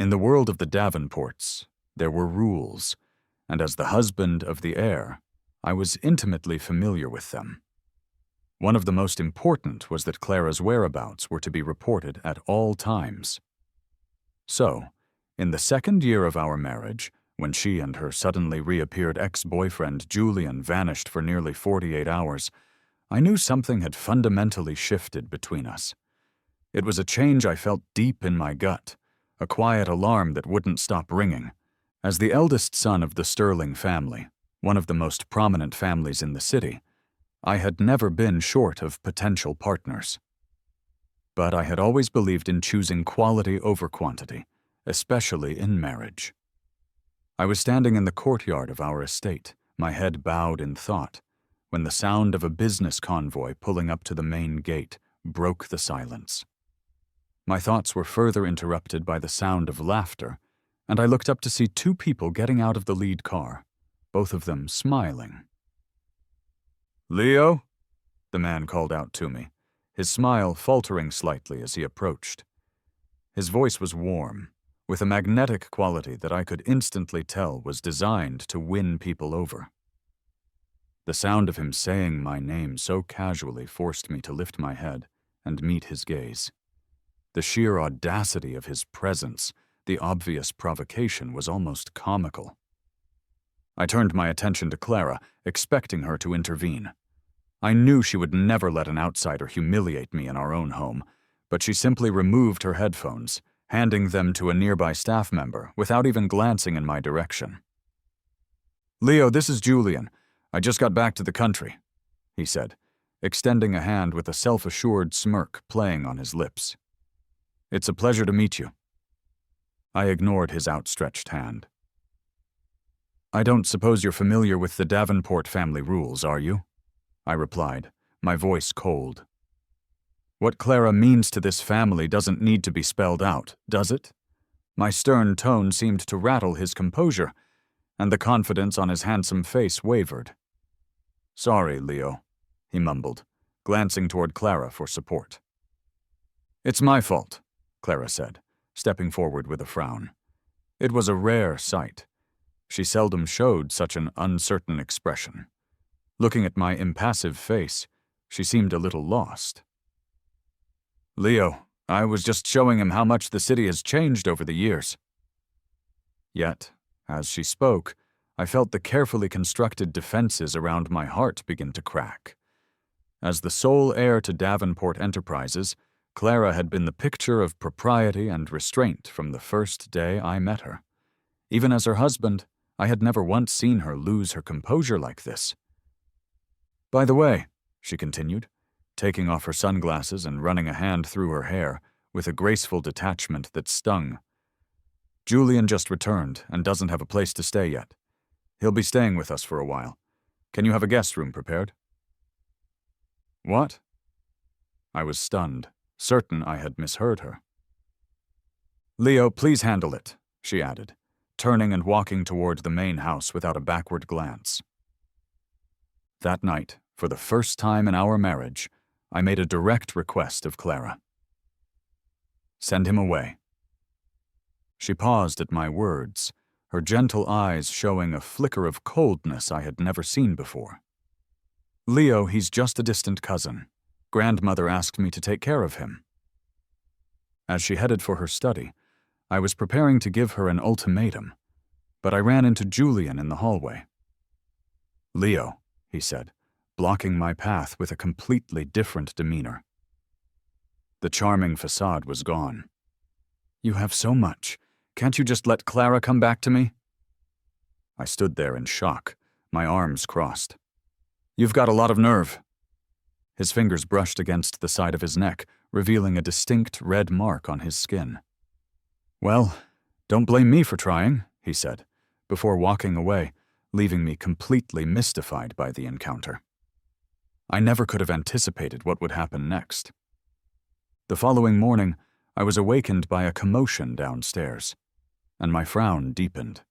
In the world of the Davenports, there were rules, and as the husband of the heir, I was intimately familiar with them. One of the most important was that Clara's whereabouts were to be reported at all times. So, in the second year of our marriage, when she and her suddenly reappeared ex-boyfriend Julian vanished for nearly 48 hours, I knew something had fundamentally shifted between us. It was a change I felt deep in my gut, a quiet alarm that wouldn't stop ringing. As the eldest son of the Sterling family, one of the most prominent families in the city, I had never been short of potential partners. But I had always believed in choosing quality over quantity, especially in marriage. I was standing in the courtyard of our estate, my head bowed in thought, when the sound of a business convoy pulling up to the main gate broke the silence. My thoughts were further interrupted by the sound of laughter, and I looked up to see two people getting out of the lead car, both of them smiling. "Leo?" the man called out to me, his smile faltering slightly as he approached. His voice was warm, with a magnetic quality that I could instantly tell was designed to win people over. The sound of him saying my name so casually forced me to lift my head and meet his gaze. The sheer audacity of his presence, the obvious provocation, was almost comical. I turned my attention to Clara, expecting her to intervene. I knew she would never let an outsider humiliate me in our own home, but she simply removed her headphones, handing them to a nearby staff member without even glancing in my direction. "Leo, this is Julian. I just got back to the country," he said, extending a hand with a self-assured smirk playing on his lips. "It's a pleasure to meet you." I ignored his outstretched hand. "I don't suppose you're familiar with the Davenport family rules, are you?" I replied, my voice cold. "What Clara means to this family doesn't need to be spelled out, does it?" My stern tone seemed to rattle his composure, and the confidence on his handsome face wavered. "Sorry, Leo," he mumbled, glancing toward Clara for support. "It's my fault," Clara said, stepping forward with a frown. It was a rare sight. She seldom showed such an uncertain expression. Looking at my impassive face, she seemed a little lost. "Leo, I was just showing him how much the city has changed over the years." Yet, as she spoke, I felt the carefully constructed defenses around my heart begin to crack. As the sole heir to Davenport Enterprises, Clara had been the picture of propriety and restraint from the first day I met her. Even as her husband, I had never once seen her lose her composure like this. "By the way," she continued, taking off her sunglasses and running a hand through her hair with a graceful detachment that stung, "Julian just returned and doesn't have a place to stay yet. He'll be staying with us for a while. Can you have a guest room prepared?" "What?" I was stunned, certain I had misheard her. "Leo, please handle it," she added, turning and walking toward the main house without a backward glance. That night, for the first time in our marriage, I made a direct request of Clara. "Send him away." She paused at my words, her gentle eyes showing a flicker of coldness I had never seen before. "Leo, he's just a distant cousin. Grandmother asked me to take care of him." As she headed for her study, I was preparing to give her an ultimatum, but I ran into Julian in the hallway. "Leo," he said, blocking my path with a completely different demeanor. The charming facade was gone. "You have so much. Can't you just let Clara come back to me?" I stood there in shock, my arms crossed. "You've got a lot of nerve." His fingers brushed against the side of his neck, revealing a distinct red mark on his skin. "Well, don't blame me for trying," he said, before walking away, leaving me completely mystified by the encounter. I never could have anticipated what would happen next. The following morning, I was awakened by a commotion downstairs, and my frown deepened.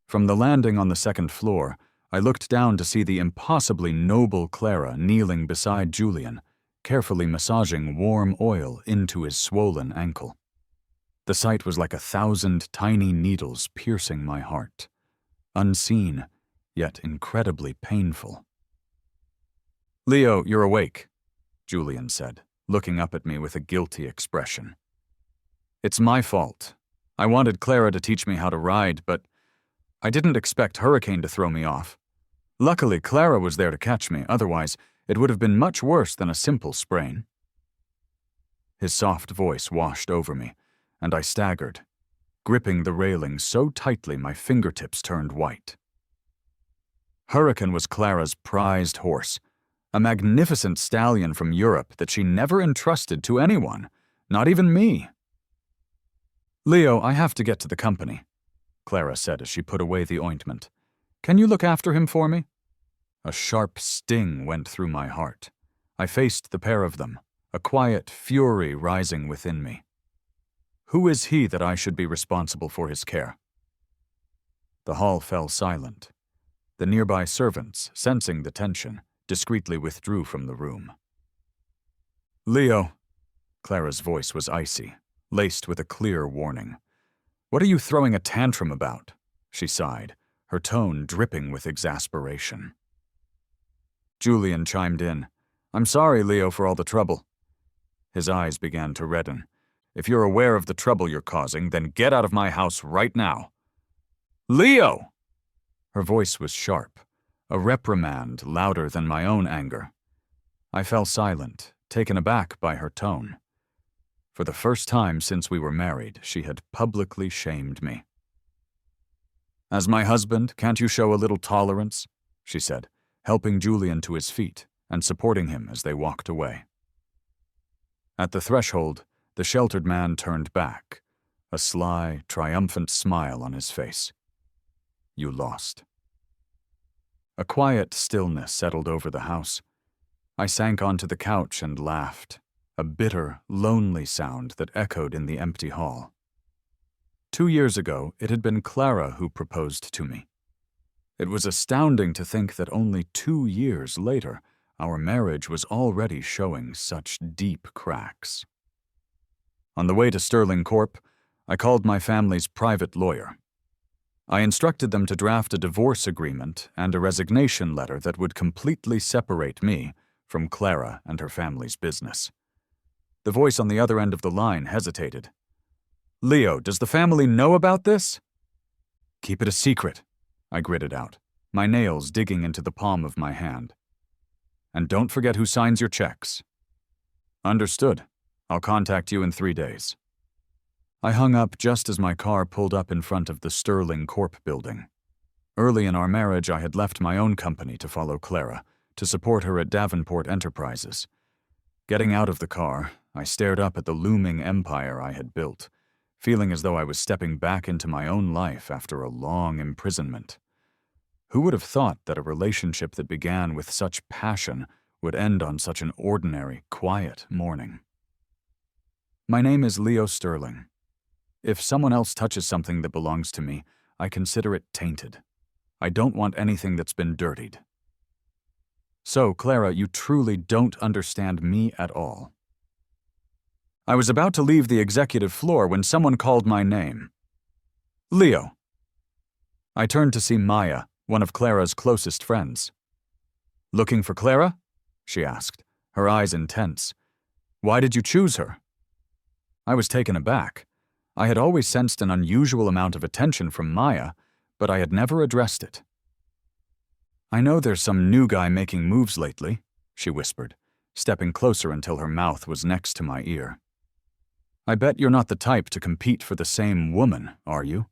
From the landing on the second floor, I looked down to see the impossibly noble Clara kneeling beside Julian, carefully massaging warm oil into his swollen ankle. The sight was like 1,000 tiny needles piercing my heart. Unseen, yet incredibly painful. "Leo, you're awake," Julian said, looking up at me with a guilty expression. "It's my fault. I wanted Clara to teach me how to ride, but I didn't expect Hurricane to throw me off. Luckily, Clara was there to catch me, otherwise it would have been much worse than a simple sprain." His soft voice washed over me, and I staggered, gripping the railing so tightly my fingertips turned white. Hurricane was Clara's prized horse, a magnificent stallion from Europe that she never entrusted to anyone, not even me. "Leo, I have to get to the company," Clara said as she put away the ointment. "Can you look after him for me?" A sharp sting went through my heart. I faced the pair of them, a quiet fury rising within me. Who is he that I should be responsible for his care? The hall fell silent. The nearby servants, sensing the tension, discreetly withdrew from the room. "Leo," Clara's voice was icy, laced with a clear warning. "What are you throwing a tantrum about?" she sighed, her tone dripping with exasperation. Julian chimed in. "I'm sorry, Leo, for all the trouble." His eyes began to redden. "If you're aware of the trouble you're causing, then get out of my house right now." "Leo!" Her voice was sharp, a reprimand louder than my own anger. I fell silent, taken aback by her tone. For the first time since we were married, she had publicly shamed me. "As my husband, can't you show a little tolerance?" she said, helping Julian to his feet and supporting him as they walked away. At the threshold, the sheltered man turned back, a sly, triumphant smile on his face. "You lost." A quiet stillness settled over the house. I sank onto the couch and laughed, a bitter, lonely sound that echoed in the empty hall. 2 years ago, it had been Clara who proposed to me. It was astounding to think that only 2 years later, our marriage was already showing such deep cracks. On the way to Sterling Corp, I called my family's private lawyer. I instructed them to draft a divorce agreement and a resignation letter that would completely separate me from Clara and her family's business. The voice on the other end of the line hesitated. "Leo, does the family know about this?" "Keep it a secret," I gritted out, my nails digging into the palm of my hand. "And don't forget who signs your checks." "Understood. I'll contact you in 3 days." I hung up just as my car pulled up in front of the Sterling Corp building. Early in our marriage, I had left my own company to follow Clara, to support her at Davenport Enterprises. Getting out of the car, I stared up at the looming empire I had built, feeling as though I was stepping back into my own life after a long imprisonment. Who would have thought that a relationship that began with such passion would end on such an ordinary, quiet morning? "My name is Leo Sterling. If someone else touches something that belongs to me, I consider it tainted. I don't want anything that's been dirtied." "So, Clara, you truly don't understand me at all." I was about to leave the executive floor when someone called my name. "Leo." I turned to see Maya, one of Clara's closest friends. "Looking for Clara?" she asked, her eyes intense. "Why did you choose her?" I was taken aback. I had always sensed an unusual amount of attention from Maya, but I had never addressed it. "I know there's some new guy making moves lately," she whispered, stepping closer until her mouth was next to my ear. "I bet you're not the type to compete for the same woman, are you?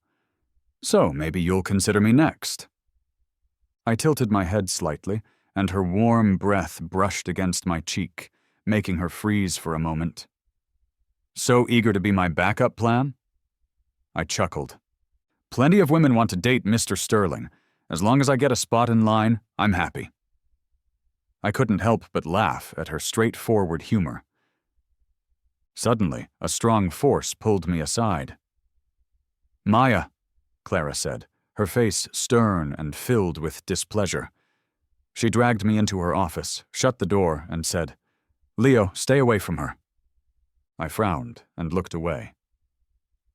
So maybe you'll consider me next." I tilted my head slightly, and her warm breath brushed against my cheek, making her freeze for a moment. "So eager to be my backup plan?" I chuckled. "Plenty of women want to date Mr. Sterling. As long as I get a spot in line, I'm happy." I couldn't help but laugh at her straightforward humor. Suddenly, a strong force pulled me aside. "Maya," Clara said, her face stern and filled with displeasure. She dragged me into her office, shut the door, and said, "Leo, stay away from her." I frowned and looked away.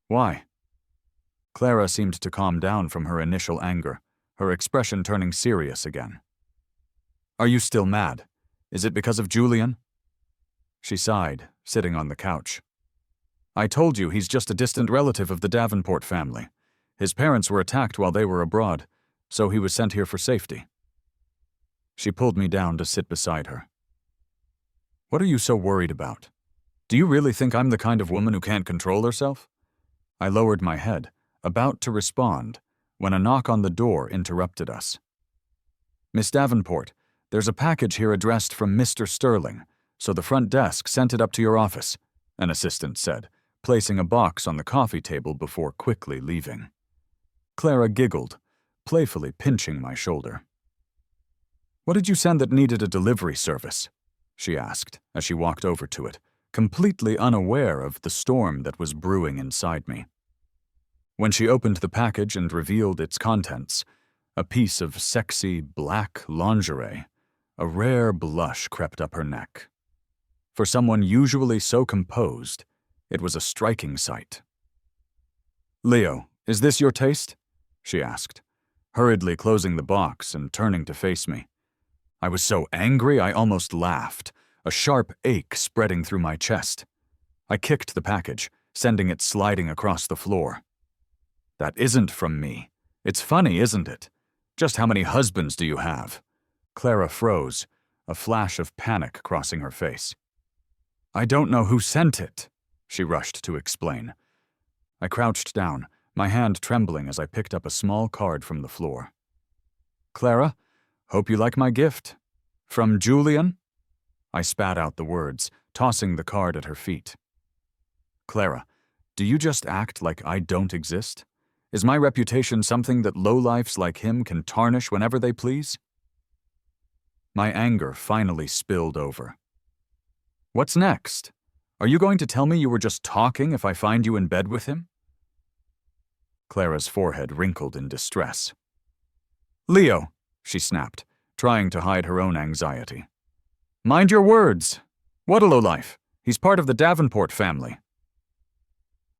Why? Clara seemed to calm down from her initial anger, her expression turning serious again. Are you still mad? Is it because of Julian? She sighed, sitting on the couch. I told you he's just a distant relative of the Davenport family. His parents were attacked while they were abroad, so he was sent here for safety. She pulled me down to sit beside her. What are you so worried about? Do you really think I'm the kind of woman who can't control herself? I lowered my head, about to respond, when a knock on the door interrupted us. Miss Davenport, there's a package here addressed from Mr. Sterling, so the front desk sent it up to your office, an assistant said, placing a box on the coffee table before quickly leaving. Clara giggled, playfully pinching my shoulder. What did you send that needed a delivery service? She asked as she walked over to it, completely unaware of the storm that was brewing inside me. When she opened the package and revealed its contents, a piece of sexy black lingerie, a rare blush crept up her neck. For someone usually so composed, it was a striking sight. Leo, is this your taste? She asked, hurriedly closing the box and turning to face me. I was so angry I almost laughed, a sharp ache spreading through my chest. I kicked the package, sending it sliding across the floor. That isn't from me. It's funny, isn't it? Just how many husbands do you have? Clara froze, a flash of panic crossing her face. I don't know who sent it, she rushed to explain. I crouched down, my hand trembling as I picked up a small card from the floor. Clara, hope you like my gift. From Julian? I spat out the words, tossing the card at her feet. Clara, do you just act like I don't exist? Is my reputation something that lowlifes like him can tarnish whenever they please? My anger finally spilled over. What's next? Are you going to tell me you were just talking if I find you in bed with him? Clara's forehead wrinkled in distress. Leo, she snapped, trying to hide her own anxiety. Mind your words. What a lowlife. He's part of the Davenport family.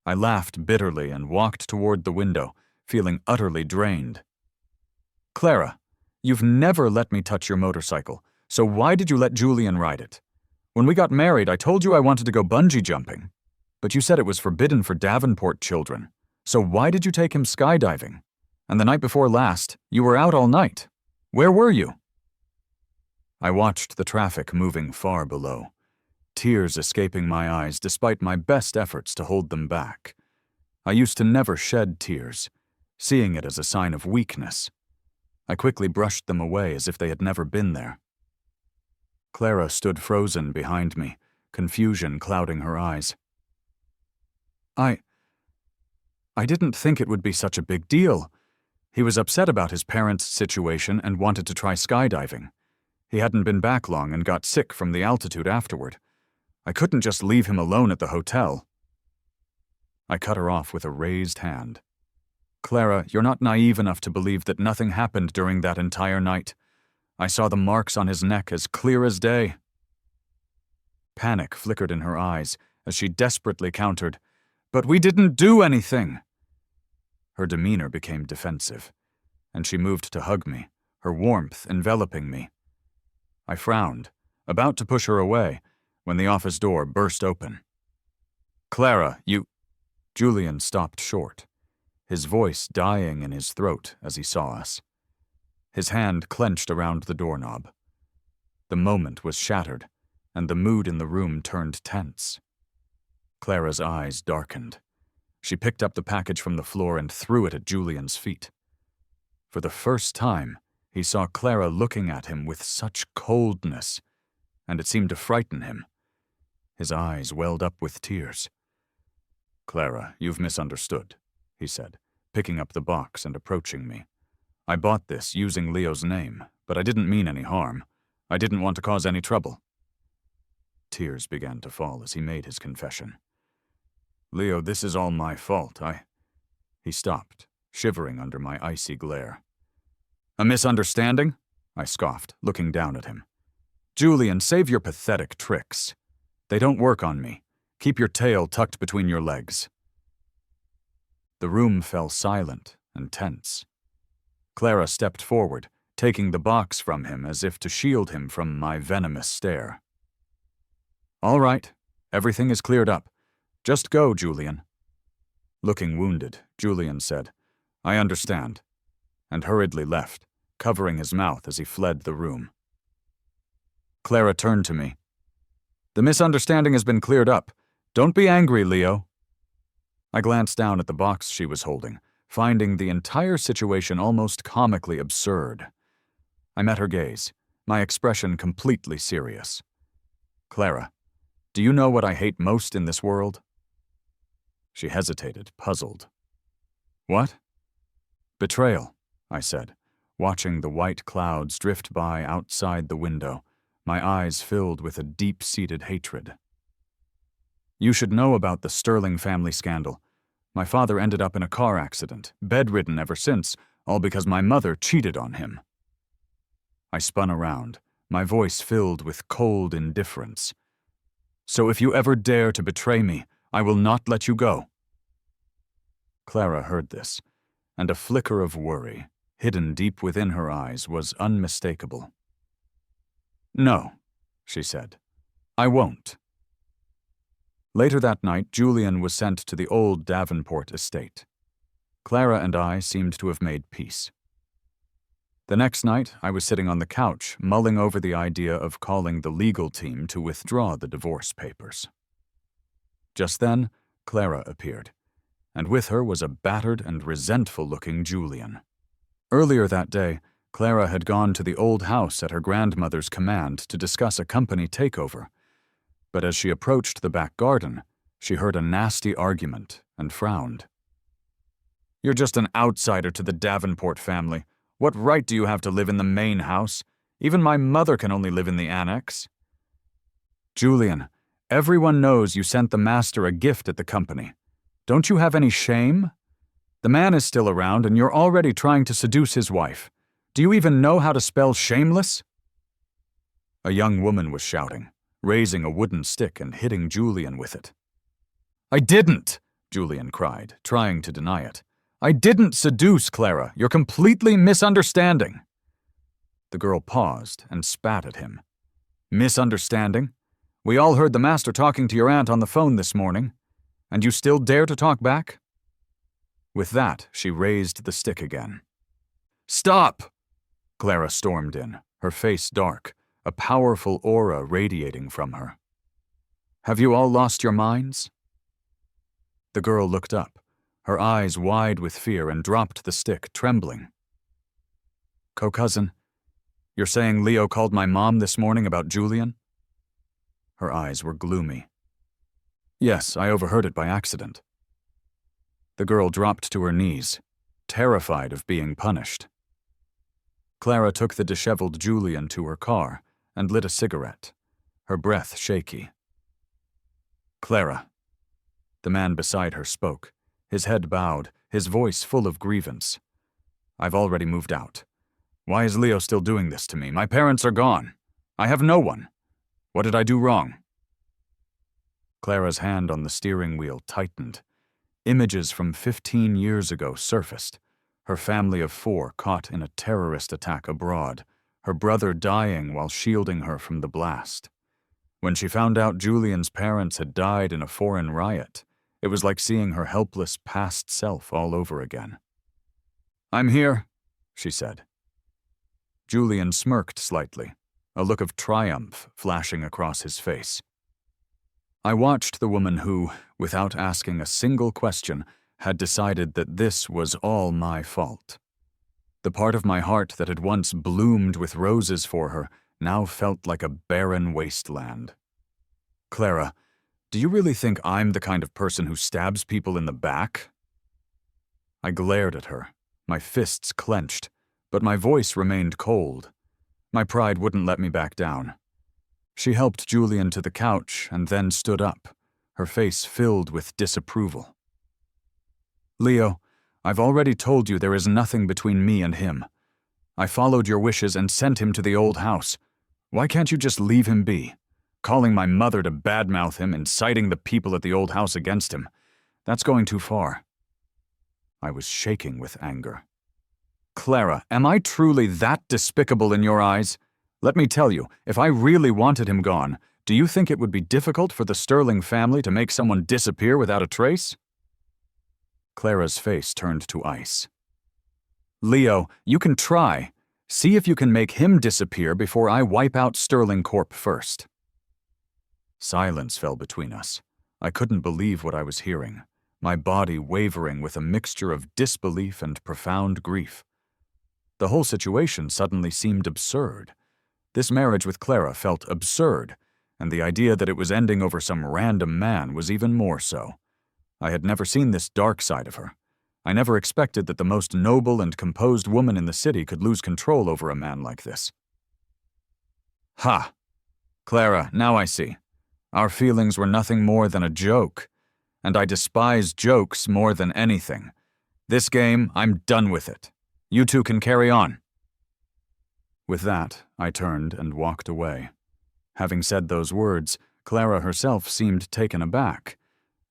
I laughed bitterly and walked toward the window, feeling utterly drained. Clara, you've never let me touch your motorcycle, so why did you let Julian ride it? When we got married, I told you I wanted to go bungee jumping, but you said it was forbidden for Davenport children, so why did you take him skydiving? And the night before last, you were out all night. Where were you? I watched the traffic moving far below, tears escaping my eyes despite my best efforts to hold them back. I used to never shed tears, seeing it as a sign of weakness. I quickly brushed them away as if they had never been there. Clara stood frozen behind me, confusion clouding her eyes. I didn't think it would be such a big deal. He was upset about his parents' situation and wanted to try skydiving. He hadn't been back long and got sick from the altitude afterward. I couldn't just leave him alone at the hotel. I cut her off with a raised hand. Clara, you're not naive enough to believe that nothing happened during that entire night. I saw the marks on his neck as clear as day. Panic flickered in her eyes as she desperately countered, But we didn't do anything. Her demeanor became defensive, and she moved to hug me, her warmth enveloping me. I frowned, about to push her away, when the office door burst open. Clara, you... Julian stopped short, his voice dying in his throat as he saw us. His hand clenched around the doorknob. The moment was shattered, and the mood in the room turned tense. Clara's eyes darkened. She picked up the package from the floor and threw it at Julian's feet. For the first time, he saw Clara looking at him with such coldness, and it seemed to frighten him. His eyes welled up with tears. Clara, you've misunderstood, he said, picking up the box and approaching me. I bought this using Leo's name, but I didn't mean any harm. I didn't want to cause any trouble. Tears began to fall as he made his confession. Leo, this is all my fault. He stopped, shivering under my icy glare. A misunderstanding? I scoffed, looking down at him. Julian, save your pathetic tricks. They don't work on me. Keep your tail tucked between your legs. The room fell silent and tense. Clara stepped forward, taking the box from him as if to shield him from my venomous stare. "All right, everything is cleared up. Just go, Julian." Looking wounded, Julian said, "I understand," and hurriedly left, covering his mouth as he fled the room. Clara turned to me. "The misunderstanding has been cleared up. Don't be angry, Leo." I glanced down at the box she was holding, finding the entire situation almost comically absurd. I met her gaze, my expression completely serious. "Clara, do you know what I hate most in this world?" She hesitated, puzzled. "What?" "Betrayal," I said, watching the white clouds drift by outside the window, my eyes filled with a deep-seated hatred. "You should know about the Sterling family scandal. My father ended up in a car accident, bedridden ever since, all because my mother cheated on him." I spun around, my voice filled with cold indifference. "So if you ever dare to betray me, I will not let you go." Clara heard this, and a flicker of worry, hidden deep within her eyes, was unmistakable. "No," she said, "I won't." Later that night, Julian was sent to the old Davenport estate. Clara and I seemed to have made peace. The next night, I was sitting on the couch, mulling over the idea of calling the legal team to withdraw the divorce papers. Just then, Clara appeared, and with her was a battered and resentful-looking Julian. Earlier that day, Clara had gone to the old house at her grandmother's command to discuss a company takeover, but as she approached the back garden, she heard a nasty argument and frowned. "You're just an outsider to the Davenport family. What right do you have to live in the main house? Even my mother can only live in the annex." "Julian, everyone knows you sent the master a gift at the company. Don't you have any shame? The man is still around and you're already trying to seduce his wife. Do you even know how to spell shameless?" A young woman was shouting, raising a wooden stick and hitting Julian with it. "I didn't!" Julian cried, trying to deny it. "I didn't seduce Clara. You're completely misunderstanding." The girl paused and spat at him. "Misunderstanding? We all heard the master talking to your aunt on the phone this morning. And you still dare to talk back?" With that, she raised the stick again. "Stop!" Clara stormed in, her face dark, a powerful aura radiating from her. "Have you all lost your minds?" The girl looked up, her eyes wide with fear, and dropped the stick, trembling. "Co-cousin, you're saying Leo called my mom this morning about Julian?" Her eyes were gloomy. "Yes, I overheard it by accident." The girl dropped to her knees, terrified of being punished. Clara took the disheveled Julian to her car and lit a cigarette, her breath shaky. "Clara." The man beside her spoke, his head bowed, his voice full of grievance. "I've already moved out. Why is Leo still doing this to me? My parents are gone. I have no one. What did I do wrong?" Clara's hand on the steering wheel tightened. Images from 15 years ago surfaced. Her family of 4 caught in a terrorist attack abroad, her brother dying while shielding her from the blast. When she found out Julian's parents had died in a foreign riot, it was like seeing her helpless past self all over again. "I'm here," she said. Julian smirked slightly, a look of triumph flashing across his face. I watched the woman who, without asking a single question, had decided that this was all my fault. The part of my heart that had once bloomed with roses for her now felt like a barren wasteland. "Clara, do you really think I'm the kind of person who stabs people in the back?" I glared at her, my fists clenched, but my voice remained cold. My pride wouldn't let me back down. She helped Julian to the couch and then stood up, her face filled with disapproval. "Leo, I've already told you there is nothing between me and him. I followed your wishes and sent him to the old house. Why can't you just leave him be? Calling my mother to badmouth him, inciting the people at the old house against him. That's going too far." I was shaking with anger. Clara, am I truly that despicable in your eyes? Let me tell you, if I really wanted him gone, do you think it would be difficult for the Sterling family to make someone disappear without a trace? Clara's face turned to ice. Leo, you can try. See if you can make him disappear before I wipe out Sterling Corp first. Silence fell between us. I couldn't believe what I was hearing, my body wavering with a mixture of disbelief and profound grief. The whole situation suddenly seemed absurd. This marriage with Clara felt absurd, and the idea that it was ending over some random man was even more so. I had never seen this dark side of her. I never expected that the most noble and composed woman in the city could lose control over a man like this. Ha! Clara, now I see. Our feelings were nothing more than a joke, and I despise jokes more than anything. This game, I'm done with it. You two can carry on. With that, I turned and walked away. Having said those words, Clara herself seemed taken aback,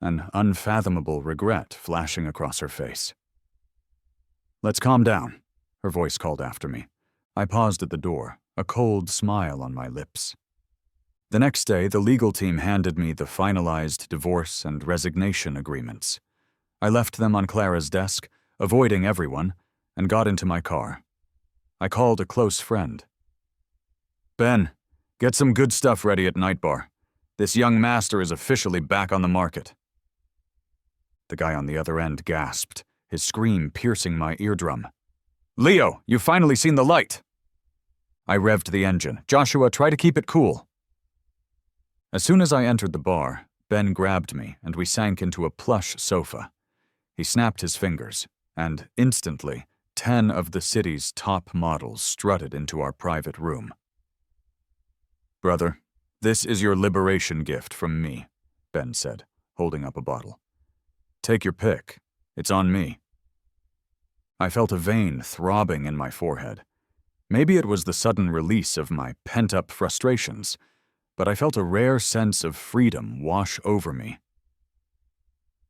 an unfathomable regret flashing across her face. Let's calm down, her voice called after me. I paused at the door, a cold smile on my lips. The next day, the legal team handed me the finalized divorce and resignation agreements. I left them on Clara's desk, avoiding everyone, and got into my car. I called a close friend. Ben, get some good stuff ready at Night Bar. This young master is officially back on the market. The guy on the other end gasped, his scream piercing my eardrum. Leo, you've finally seen the light! I revved the engine. Joshua, try to keep it cool. As soon as I entered the bar, Ben grabbed me and we sank into a plush sofa. He snapped his fingers, and instantly, 10 of the city's top models strutted into our private room. Brother, this is your liberation gift from me, Ben said, holding up a bottle. Take your pick. It's on me. I felt a vein throbbing in my forehead. Maybe it was the sudden release of my pent-up frustrations, but I felt a rare sense of freedom wash over me.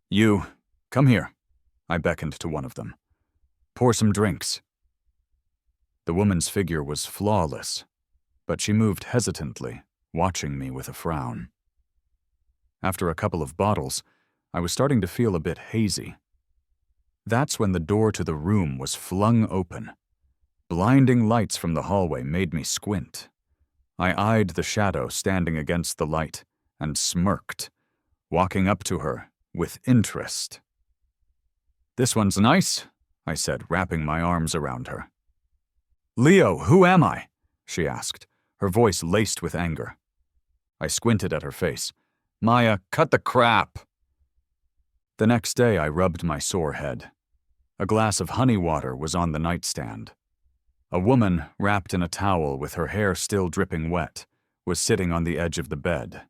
You, come here, I beckoned to one of them. Pour some drinks. The woman's figure was flawless, but she moved hesitantly, watching me with a frown. After a couple of bottles, I was starting to feel a bit hazy. That's when the door to the room was flung open. Blinding lights from the hallway made me squint. I eyed the shadow standing against the light and smirked, walking up to her with interest. This one's nice, I said, wrapping my arms around her. Leo, who am I? She asked, her voice laced with anger. I squinted at her face. Maya, cut the crap! The next day I rubbed my sore head. A glass of honey water was on the nightstand. A woman, wrapped in a towel with her hair still dripping wet, was sitting on the edge of the bed.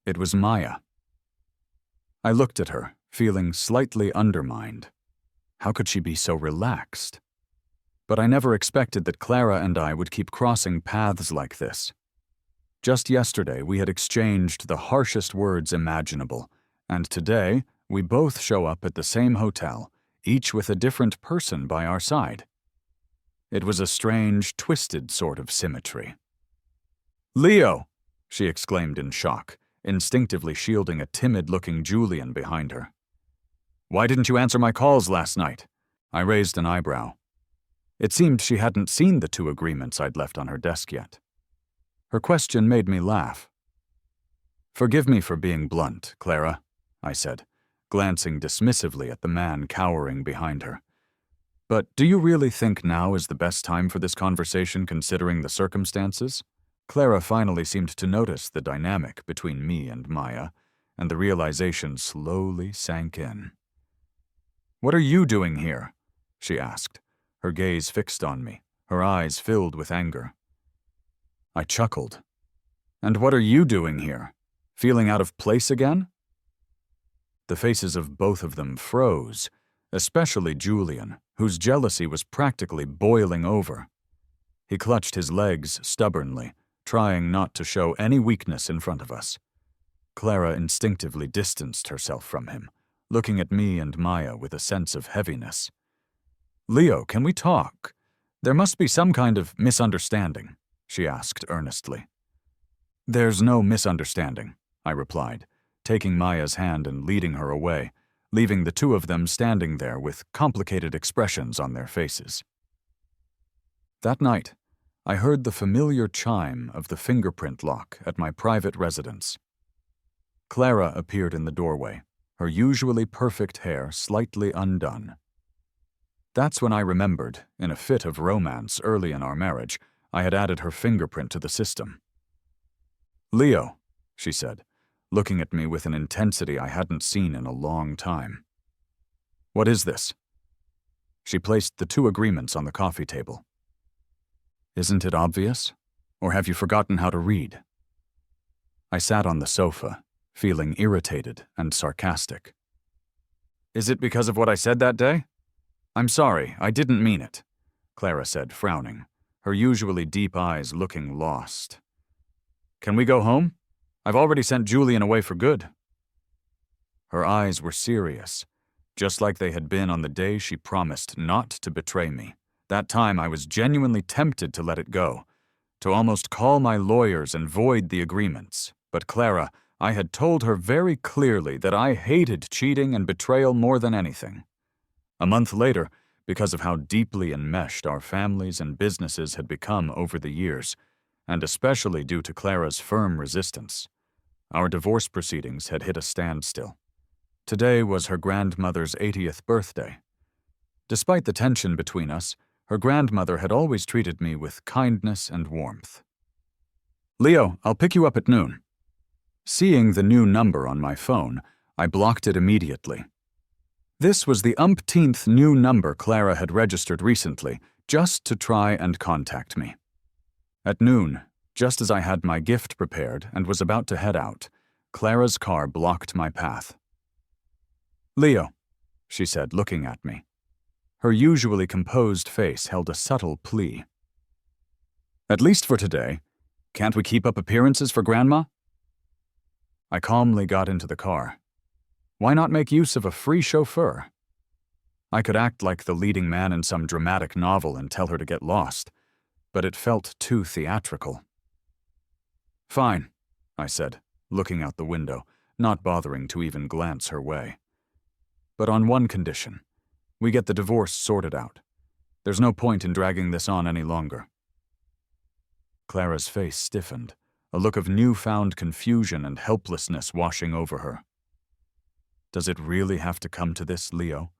It was Maya. I looked at her, feeling slightly undermined. How could she be so relaxed? But I never expected that Clara and I would keep crossing paths like this. Just yesterday, we had exchanged the harshest words imaginable, and today, we both show up at the same hotel, each with a different person by our side. It was a strange, twisted sort of symmetry. Leo! She exclaimed in shock, instinctively shielding a timid-looking Julian behind her. Why didn't you answer my calls last night? I raised an eyebrow. It seemed she hadn't seen the 2 agreements I'd left on her desk yet. Her question made me laugh. Forgive me for being blunt, Clara, I said, glancing dismissively at the man cowering behind her. But do you really think now is the best time for this conversation considering the circumstances? Clara finally seemed to notice the dynamic between me and Maya, and the realization slowly sank in. What are you doing here? She asked, her gaze fixed on me, her eyes filled with anger. I chuckled. And what are you doing here? Feeling out of place again? The faces of both of them froze, especially Julian, whose jealousy was practically boiling over. He clutched his legs stubbornly, trying not to show any weakness in front of us. Clara instinctively distanced herself from him, looking at me and Maya with a sense of heaviness. "Leo, can we talk? There must be some kind of misunderstanding," she asked earnestly. "There's no misunderstanding," I replied, taking Maya's hand and leading her away, leaving the two of them standing there with complicated expressions on their faces. That night, I heard the familiar chime of the fingerprint lock at my private residence. Clara appeared in the doorway, her usually perfect hair slightly undone. That's when I remembered, in a fit of romance early in our marriage, I had added her fingerprint to the system. "Leo," she said, looking at me with an intensity I hadn't seen in a long time. "What is this?" She placed the two agreements on the coffee table. "Isn't it obvious? Or have you forgotten how to read?" I sat on the sofa, feeling irritated and sarcastic. "Is it because of what I said that day?" "I'm sorry, I didn't mean it," Clara said, frowning, her usually deep eyes looking lost. "Can we go home? I've already sent Julian away for good." Her eyes were serious, just like they had been on the day she promised not to betray me. That time I was genuinely tempted to let it go, to almost call my lawyers and void the agreements. But Clara, I had told her very clearly that I hated cheating and betrayal more than anything. A month later, because of how deeply enmeshed our families and businesses had become over the years, and especially due to Clara's firm resistance, our divorce proceedings had hit a standstill. Today was her grandmother's 80th birthday. Despite the tension between us, her grandmother had always treated me with kindness and warmth. "Leo, I'll pick you up at noon." Seeing the new number on my phone, I blocked it immediately. This was the umpteenth new number Clara had registered recently, just to try and contact me. At noon, just as I had my gift prepared and was about to head out, Clara's car blocked my path. "Leo," she said, looking at me. Her usually composed face held a subtle plea. "At least for today. Can't we keep up appearances for Grandma?" I calmly got into the car. Why not make use of a free chauffeur? I could act like the leading man in some dramatic novel and tell her to get lost, but it felt too theatrical. "Fine," I said, looking out the window, not bothering to even glance her way. "But on one condition. We get the divorce sorted out. There's no point in dragging this on any longer." Clara's face stiffened, a look of newfound confusion and helplessness washing over her. "Does it really have to come to this, Leo?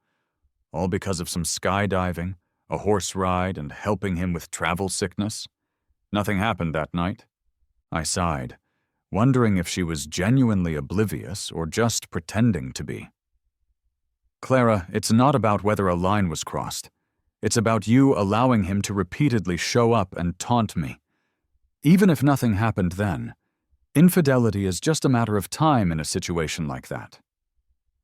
All because of some skydiving, a horse ride, and helping him with travel sickness? Nothing happened that night." I sighed, wondering if she was genuinely oblivious or just pretending to be. "Clara, it's not about whether a line was crossed. It's about you allowing him to repeatedly show up and taunt me. Even if nothing happened then, infidelity is just a matter of time in a situation like that.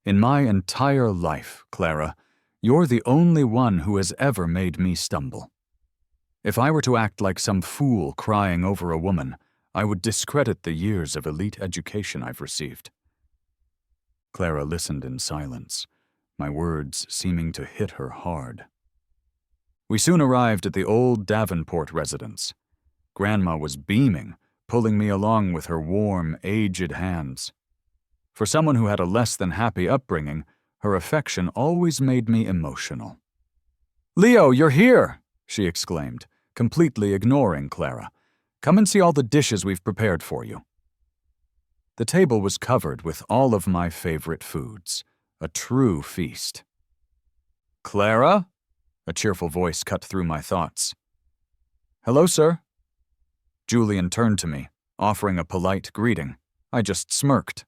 In my entire life, Clara, you're the only one who has ever made me stumble. If I were to act like some fool crying over a woman, I would discredit the years of elite education I've received." Clara listened in silence, my words seeming to hit her hard. We soon arrived at the old Davenport residence. Grandma was beaming, pulling me along with her warm, aged hands. For someone who had a less than happy upbringing, her affection always made me emotional. "Leo, you're here!" she exclaimed, completely ignoring Clara. "Come and see all the dishes we've prepared for you." The table was covered with all of my favorite foods, a true feast. "Clara?" A cheerful voice cut through my thoughts. "Hello, sir." Julian turned to me, offering a polite greeting. I just smirked.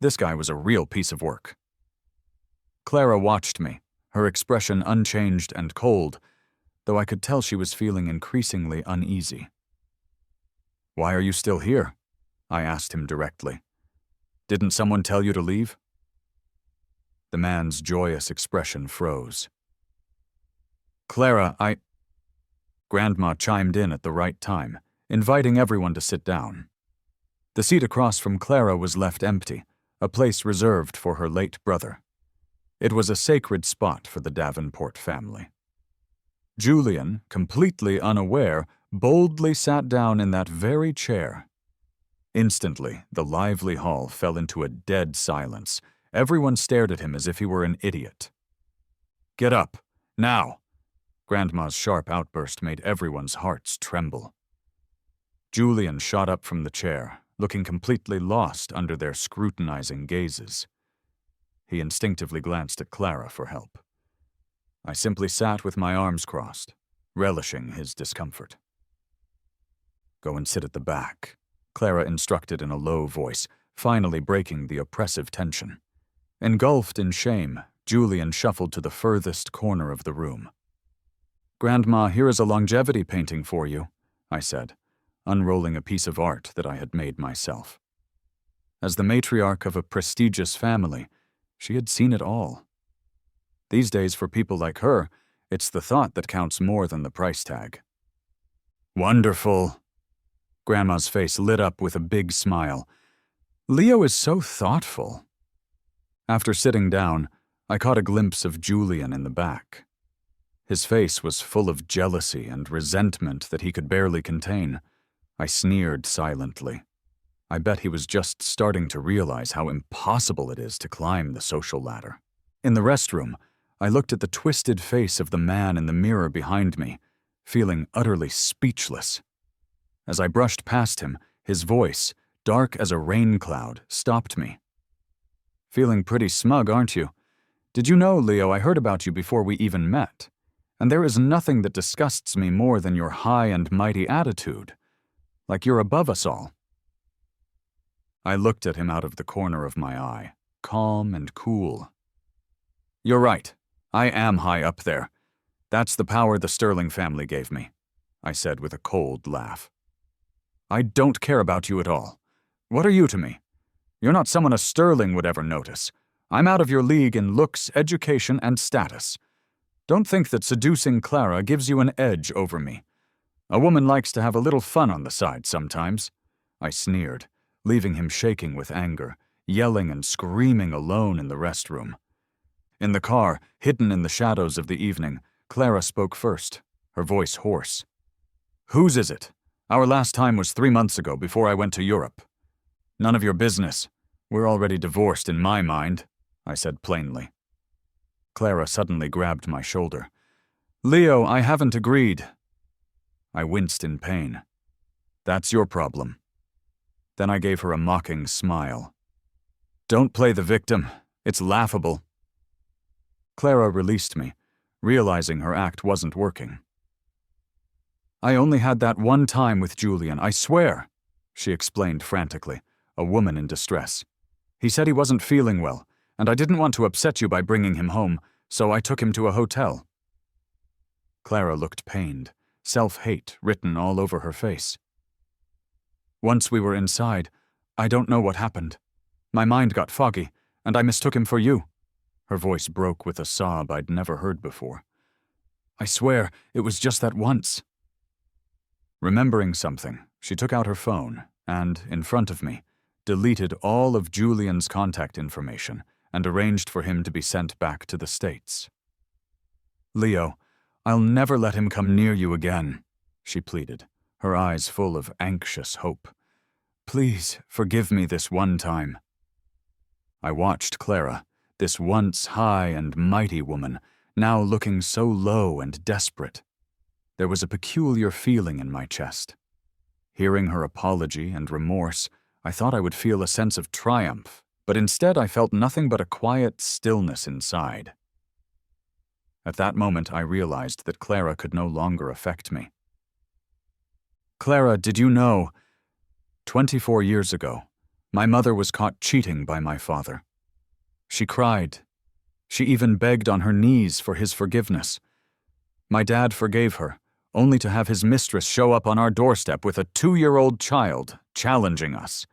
This guy was a real piece of work. Clara watched me, her expression unchanged and cold, though I could tell she was feeling increasingly uneasy. "Why are you still here?" I asked him directly. "Didn't someone tell you to leave?" The man's joyous expression froze. "Clara, Grandma chimed in at the right time, inviting everyone to sit down. The seat across from Clara was left empty, a place reserved for her late brother. It was a sacred spot for the Davenport family. Julian, completely unaware, boldly sat down in that very chair. Instantly, the lively hall fell into a dead silence. Everyone stared at him as if he were an idiot. "Get up, now!" Grandma's sharp outburst made everyone's hearts tremble. Julian shot up from the chair, looking completely lost under their scrutinizing gazes. He instinctively glanced at Clara for help. I simply sat with my arms crossed, relishing his discomfort. "Go and sit at the back," Clara instructed in a low voice, finally breaking the oppressive tension. Engulfed in shame, Julian shuffled to the furthest corner of the room. "Grandma, here is a longevity painting for you," I said, unrolling a piece of art that I had made myself. As the matriarch of a prestigious family, she had seen it all. These days, for people like her, it's the thought that counts more than the price tag. "Wonderful." Grandma's face lit up with a big smile. "Leo is so thoughtful." After sitting down, I caught a glimpse of Julian in the back. His face was full of jealousy and resentment that he could barely contain. I sneered silently. I bet he was just starting to realize how impossible it is to climb the social ladder. In the restroom, I looked at the twisted face of the man in the mirror behind me, feeling utterly speechless. As I brushed past him, his voice, dark as a rain cloud, stopped me. "Feeling pretty smug, aren't you? Did you know, Leo, I heard about you before we even met. And there is nothing that disgusts me more than your high and mighty attitude. Like you're above us all." I looked at him out of the corner of my eye, calm and cool. "You're right. I am high up there. That's the power the Sterling family gave me," I said with a cold laugh. "I don't care about you at all. What are you to me? You're not someone a Sterling would ever notice. I'm out of your league in looks, education, and status. Don't think that seducing Clara gives you an edge over me. A woman likes to have a little fun on the side sometimes," I sneered, leaving him shaking with anger, yelling and screaming alone in the restroom. In the car, hidden in the shadows of the evening, Clara spoke first, her voice hoarse. "Whose is it? Our last time was 3 months ago, before I went to Europe." "None of your business. We're already divorced in my mind," I said plainly. Clara suddenly grabbed my shoulder. "Leo, I haven't agreed." I winced in pain. "That's your problem." Then I gave her a mocking smile. "Don't play the victim. It's laughable." Clara released me, realizing her act wasn't working. "I only had that one time with Julian, I swear," she explained frantically, a woman in distress. "He said he wasn't feeling well, and I didn't want to upset you by bringing him home, so I took him to a hotel." Clara looked pained, self-hate written all over her face. "Once we were inside, I don't know what happened. My mind got foggy, and I mistook him for you." Her voice broke with a sob I'd never heard before. "I swear, it was just that once." Remembering something, she took out her phone and, in front of me, deleted all of Julian's contact information and arranged for him to be sent back to the States. "Leo, I'll never let him come near you again," she pleaded, her eyes full of anxious hope. "Please forgive me this one time." I watched Clara, this once high and mighty woman, now looking so low and desperate. There was a peculiar feeling in my chest. Hearing her apology and remorse, I thought I would feel a sense of triumph, but instead I felt nothing but a quiet stillness inside. At that moment, I realized that Clara could no longer affect me. "Clara, did you know? 24 years ago, my mother was caught cheating by my father. She cried. She even begged on her knees for his forgiveness. My dad forgave her, only to have his mistress show up on our doorstep with a 2-year-old child, challenging us.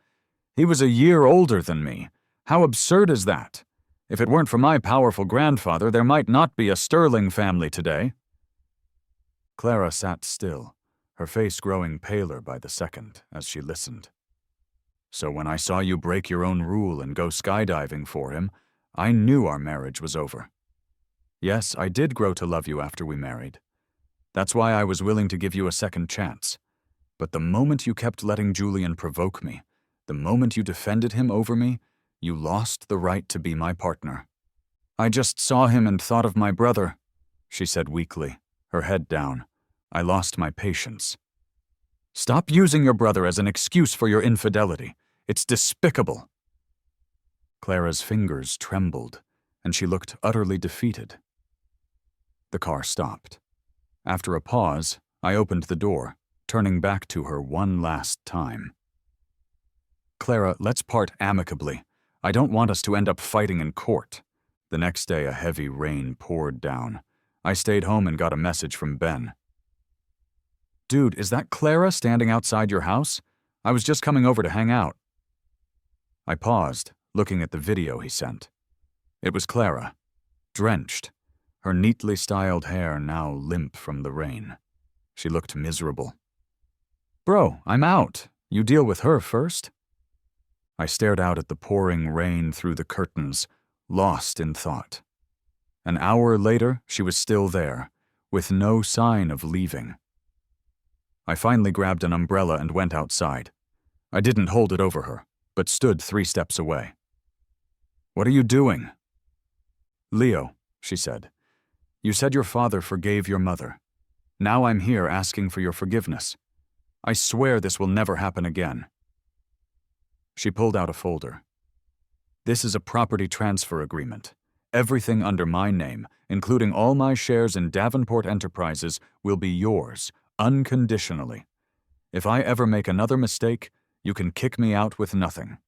He was a year older than me. How absurd is that? If it weren't for my powerful grandfather, there might not be a Sterling family today." Clara sat still, her face growing paler by the second as she listened. "So when I saw you break your own rule and go skydiving for him, I knew our marriage was over. Yes, I did grow to love you after we married. That's why I was willing to give you a second chance. But the moment you kept letting Julian provoke me, the moment you defended him over me, you lost the right to be my partner. I just saw him and thought of my brother, she said weakly, her head down. I lost my patience. Stop using your brother as an excuse for your infidelity. It's despicable. Clara's fingers trembled, and she looked utterly defeated. The car stopped. After a pause, I opened the door, turning back to her one last time. Clara, let's part amicably. I don't want us to end up fighting in court. The next day, a heavy rain poured down. I stayed home and got a message from Ben. Dude, is that Clara standing outside your house? I was just coming over to hang out. I paused, looking at the video he sent. It was Clara, drenched, her neatly styled hair now limp from the rain. She looked miserable. Bro, I'm out. You deal with her first. I stared out at the pouring rain through the curtains, lost in thought. An hour later, she was still there, with no sign of leaving. I finally grabbed an umbrella and went outside. I didn't hold it over her, but stood 3 steps away. What are you doing? Leo, she said, you said your father forgave your mother. Now I'm here asking for your forgiveness. I swear this will never happen again. She pulled out a folder. This is a property transfer agreement. Everything under my name, including all my shares in Davenport Enterprises, will be yours, unconditionally. If I ever make another mistake, you can kick me out with nothing.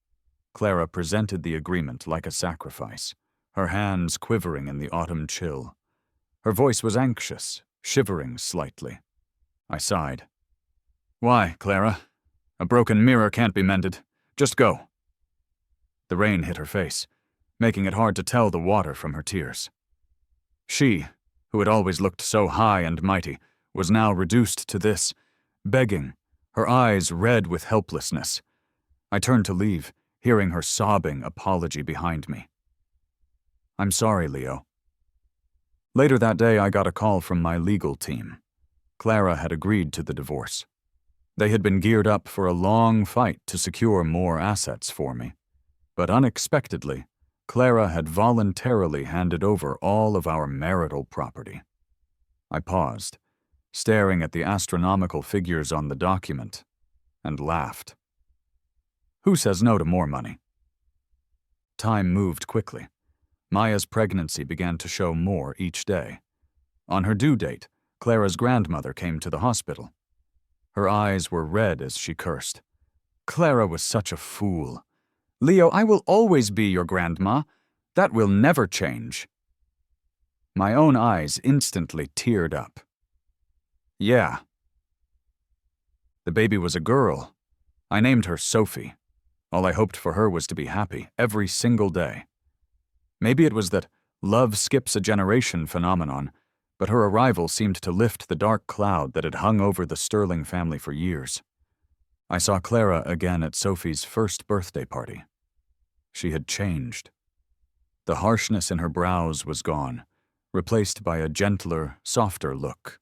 Clara presented the agreement like a sacrifice, her hands quivering in the autumn chill. Her voice was anxious, shivering slightly. I sighed. Why, Clara? A broken mirror can't be mended. Just go. The rain hit her face, making it hard to tell the water from her tears. She, who had always looked so high and mighty, was now reduced to this, begging, her eyes red with helplessness. I turned to leave, hearing her sobbing apology behind me. I'm sorry, Leo. Later that day, I got a call from my legal team. Clara had agreed to the divorce. They had been geared up for a long fight to secure more assets for me. But unexpectedly, Clara had voluntarily handed over all of our marital property. I paused, staring at the astronomical figures on the document, and laughed. Who says no to more money? Time moved quickly. Maya's pregnancy began to show more each day. On her due date, Clara's grandmother came to the hospital. Her eyes were red as she cursed. Clara was such a fool. Leo, I will always be your grandma. That will never change. My own eyes instantly teared up. Yeah. The baby was a girl. I named her Sophie. All I hoped for her was to be happy every single day. Maybe it was that love skips a generation phenomenon, but her arrival seemed to lift the dark cloud that had hung over the Sterling family for years. I saw Clara again at Sophie's first birthday party. She had changed. The harshness in her brows was gone, replaced by a gentler, softer look.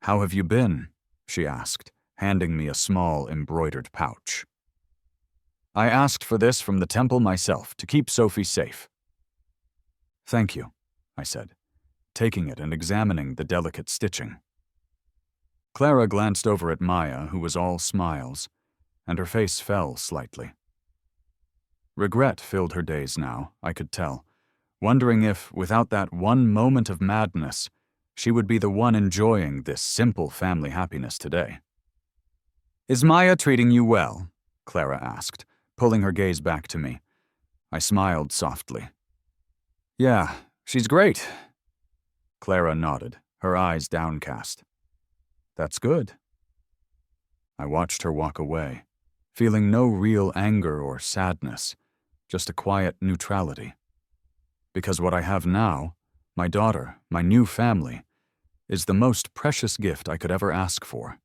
How have you been? She asked, handing me a small embroidered pouch. I asked for this from the temple myself to keep Sophie safe. Thank you, I said, taking it and examining the delicate stitching. Clara glanced over at Maya, who was all smiles, and her face fell slightly. Regret filled her days now, I could tell, wondering if, without that one moment of madness, she would be the one enjoying this simple family happiness today. Is Maya treating you well? Clara asked, pulling her gaze back to me. I smiled softly. Yeah, she's great. Clara nodded, her eyes downcast. That's good. I watched her walk away, feeling no real anger or sadness, just a quiet neutrality. Because what I have now, my daughter, my new family, is the most precious gift I could ever ask for.